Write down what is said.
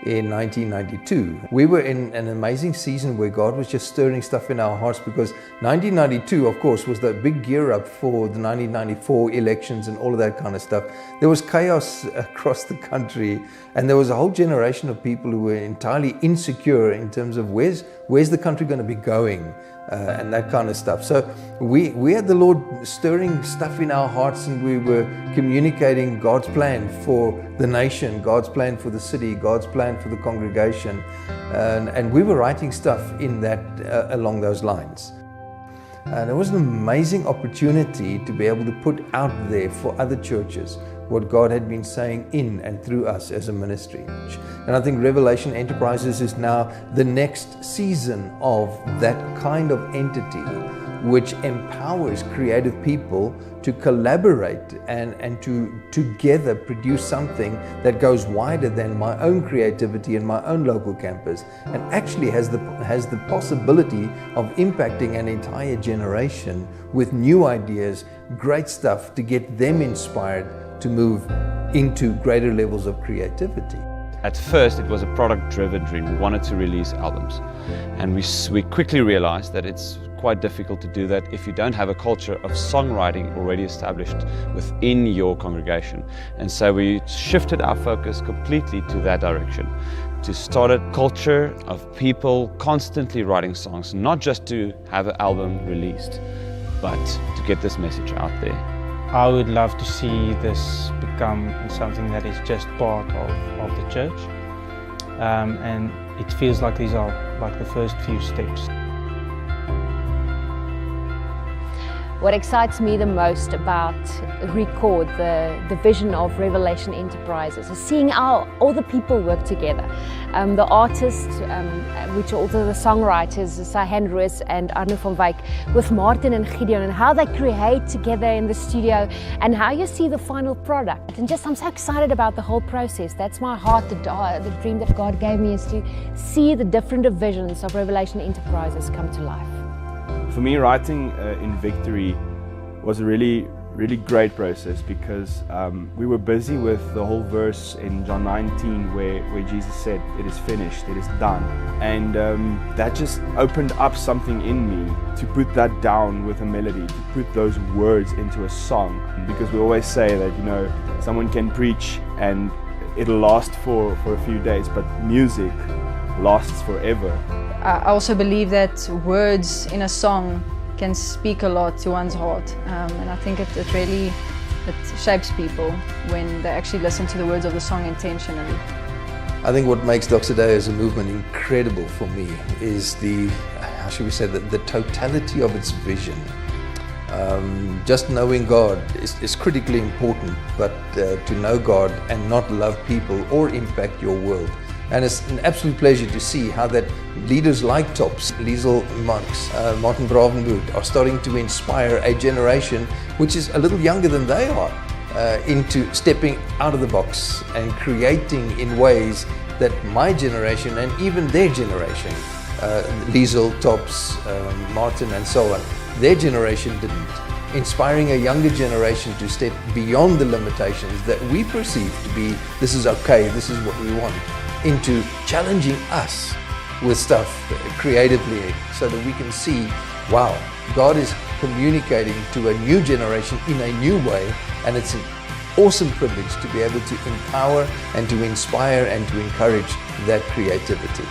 in 1992. We were in an amazing season where God was just stirring stuff in our hearts, because 1992, of course, was the big gear up for the 1994 elections and all of that kind of stuff. There was chaos across the country, and there was a whole generation of people who were entirely insecure in terms of where's the country going to be going, and that kind of stuff. So we had the Lord stirring stuff in our hearts, and we were communicating God's plan for the nation, God's plan for the city, God's plan for the congregation, and we were writing stuff in that along those lines. And it was an amazing opportunity to be able to put out there for other churches what God had been saying in and through us as a ministry. And I think Revelation Enterprises is now the next season of that kind of entity, which empowers creative people to collaborate and to together produce something that goes wider than my own creativity in my own local campus, and actually has the possibility of impacting an entire generation with new ideas, great stuff to get them inspired to move into greater levels of creativity. At first, it was a product-driven dream. We wanted to release albums, and we quickly realized that it's quite difficult to do that if you don't have a culture of songwriting already established within your congregation. And so we shifted our focus completely to that direction, to start a culture of people constantly writing songs, not just to have an album released, but to get this message out there. I would love to see this become something that is just part of the church, and it feels like these are like the first few steps. What excites me the most about Record, the vision of Revelation Enterprises, is seeing how all the people work together. The artists, which are also the songwriters, Cyann, Roos and Arno van Wyk, with Martin and Gideon, and how they create together in the studio, and how you see the final product. And I'm so excited about the whole process. That's my heart, the dream that God gave me, is to see the different divisions of Revelation Enterprises come to life. For me, writing in Victory was a really great process, because we were busy with the whole verse in John 19 where Jesus said, "It is finished, it is done." And that just opened up something in me to put that down with a melody, to put those words into a song. Because we always say that, you know, someone can preach and it'll last for a few days, but music lasts forever. I also believe that words in a song can speak a lot to one's heart, and I think it really shapes people when they actually listen to the words of the song intentionally. I think what makes Doxa Deo as a movement incredible for me is how should we say, the totality of its vision. Just knowing God is critically important, but to know God and not love people or impact your world. And it's an absolute pleasure to see how that leaders like Tops, Liesl Marx-Davel, Martin Bravenboer are starting to inspire a generation which is a little younger than they are, into stepping out of the box and creating in ways that my generation and even their generation, Liesl, Tops, Martin and so on, their generation didn't. Inspiring a younger generation to step beyond the limitations that we perceive to be, this is okay, this is what we want, into challenging us with stuff creatively, so that we can see, wow, God is communicating to a new generation in a new way, and it's an awesome privilege to be able to empower and to inspire and to encourage that creativity.